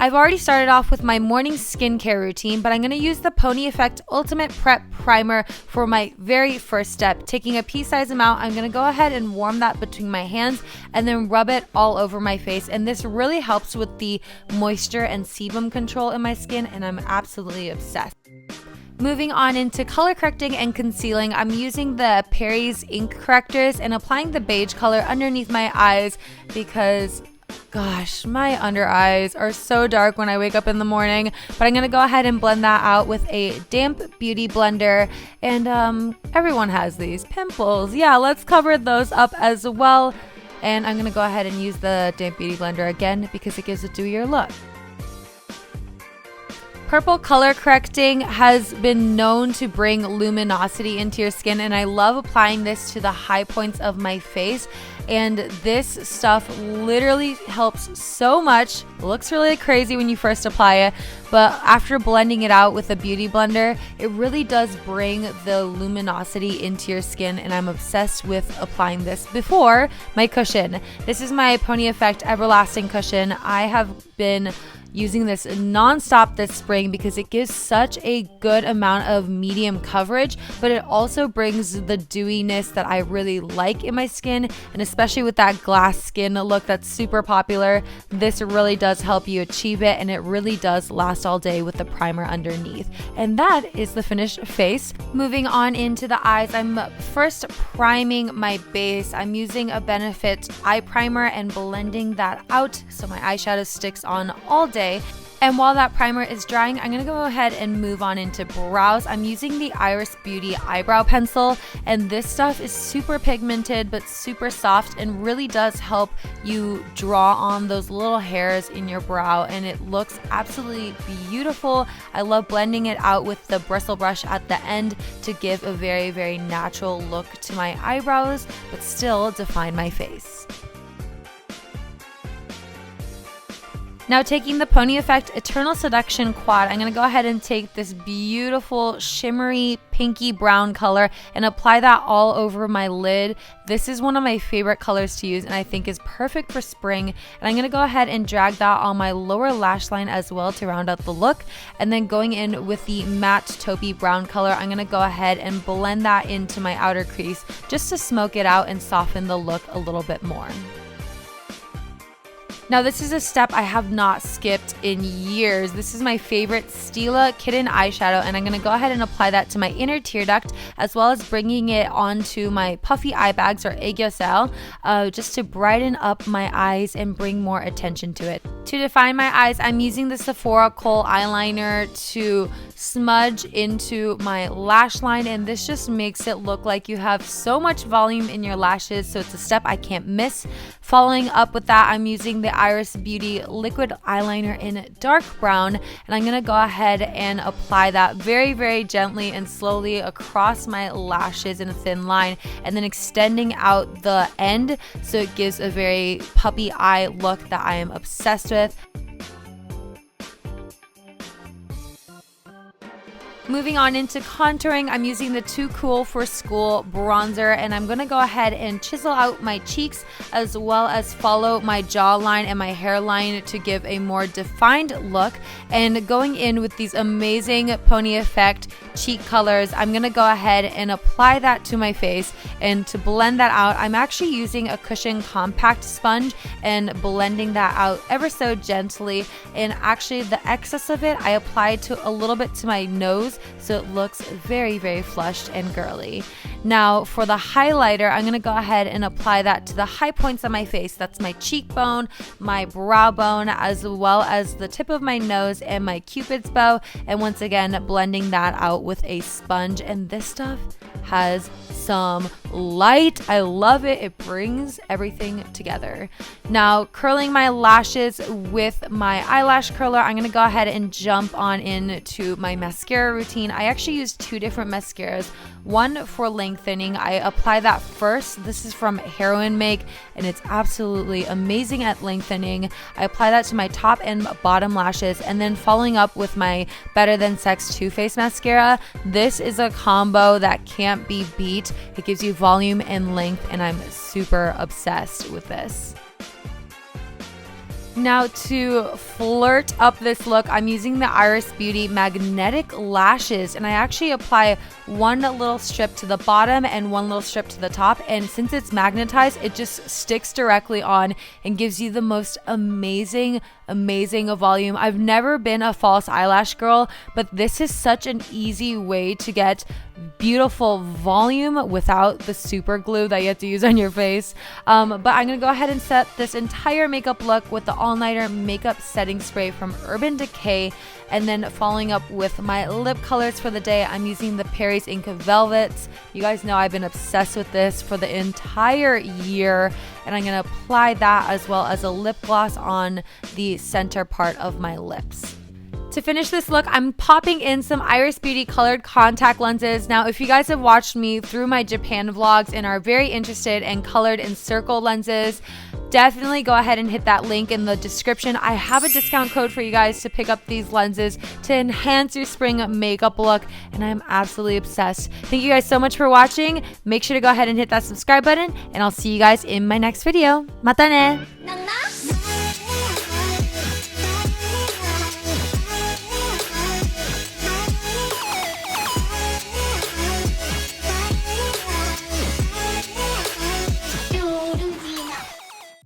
I've already started off with my morning skincare routine, but I'm going to use the Pony Effect Ultimate Prep Primer for my very first step. Taking a pea-sized amount, I'm going to go ahead and warm that between my hands and then rub it all over my face. And this really helps with the moisture and sebum control in my skin, and I'm absolutely obsessed. Moving on into color correcting and concealing, I'm using the Peri's ink correctors and applying the beige color underneath my eyes because gosh, my under eyes are so dark when I wake up in the morning. But I'm going to go ahead and blend that out with a damp beauty blender. And everyone has these pimples. Yeah, let's cover those up as well. And I'm going to go ahead and use the damp beauty blender again because it gives a dewier look. Purple color correcting has been known to bring luminosity into your skin, and I love applying this to the high points of my face. And this stuff literally helps so much. It looks really crazy when you first apply it, but after blending it out with a beauty blender, it really does bring the luminosity into your skin, and I'm obsessed with applying this before my cushion. This is my Pony Effect Everlasting Cushion. I have been using this non-stop this spring because it gives such a good amount of medium coverage, but it also brings the dewiness that I really like in my skin, and especially with that glass skin look that's super popular, this really does help you achieve it, and it really does last all day with the primer underneath. And that is the finished face. Moving on into the eyes, I'm first priming my base. I'm using a Benefit eye primer and blending that out so my eyeshadow sticks on all day. And while that primer is drying, I'm going to go ahead and move on into brows. I'm using the Iris Beauty eyebrow pencil, and this stuff is super pigmented but super soft and really does help you draw on those little hairs in your brow, and it looks absolutely beautiful. I love blending it out with the bristle brush at the end to give a very, very natural look to my eyebrows but still define my face. Now taking the Pony Effect Eternal Seduction Quad, I'm going to go ahead and take this beautiful shimmery pinky brown color and apply that all over my lid. This is one of my favorite colors to use and I think is perfect for spring. And I'm going to go ahead and drag that on my lower lash line as well to round out the look. And then going in with the matte taupey brown color, I'm going to go ahead and blend that into my outer crease just to smoke it out and soften the look a little bit more. Now this is a step I have not skipped in years. This is my favorite Stila Kitten eyeshadow, and I'm going to go ahead and apply that to my inner tear duct as well as bringing it onto my puffy eye bags or aiguiselle just to brighten up my eyes and bring more attention to it. To define my eyes, I'm using the Sephora Kohl eyeliner to smudge into my lash line, and this just makes it look like you have so much volume in your lashes, so it's a step I can't miss. Following up with that, I'm using the Iris Beauty liquid eyeliner in dark brown, and I'm going to go ahead and apply that very, very gently and slowly across my lashes in a thin line, and then extending out the end so it gives a very puppy eye look that I am obsessed with. Moving on into contouring, I'm using the Too Cool for School bronzer, and I'm going to go ahead and chisel out my cheeks as well as follow my jawline and my hairline to give a more defined look. And going in with these amazing Pony Effect cheek colors, I'm going to go ahead and apply that to my face. And to blend that out, I'm actually using a cushion compact sponge and blending that out ever so gently. And actually the excess of it I applied to a little bit to my nose, so it looks very, very flushed and girly. Now for the highlighter, I'm going to go ahead and apply that to the high points of my face. That's my cheekbone, my brow bone, as well as the tip of my nose and my cupid's bow. And once again, blending that out with a sponge. And this stuff has some light. I love it. It brings everything together. Now curling my lashes with my eyelash curler, I'm going to go ahead and jump on into my mascara routine. I actually use two different mascaras. One for lengthening, I apply that first. This is from Heroine make, and it's absolutely amazing at lengthening. I apply that to my top and bottom lashes, and then following up with my Better Than Sex Too Faced mascara. This is a combo that can't be beat. It gives you volume and length, and I'm super obsessed with this. Now to flirt up this look, I'm using the Arti-stick magnetic lashes, and I actually apply one little strip to the bottom and one little strip to the top, and since it's magnetized, it just sticks directly on and gives you the most amazing volume. I've never been a false eyelash girl, but this is such an easy way to get beautiful volume without the super glue that you have to use on your face. But I'm gonna go ahead and set this entire makeup look with the all-nighter makeup setting spray from Urban Decay, and then following up with my lip colors for the day. I'm using the Peri's Ink Velvets. You guys know I've been obsessed with this for the entire year, and I'm gonna apply that as well as a lip gloss on the center part of my lips. To finish this look, I'm popping in some Iris Beauty colored contact lenses. Now, if you guys have watched me through my Japan vlogs and are very interested in colored and circle lenses, definitely go ahead and hit that link in the description. I have a discount code for you guys to pick up these lenses to enhance your spring makeup look, and I'm absolutely obsessed. Thank you guys so much for watching. Make sure to go ahead and hit that subscribe button, and I'll see you guys in my next video. Mata ne!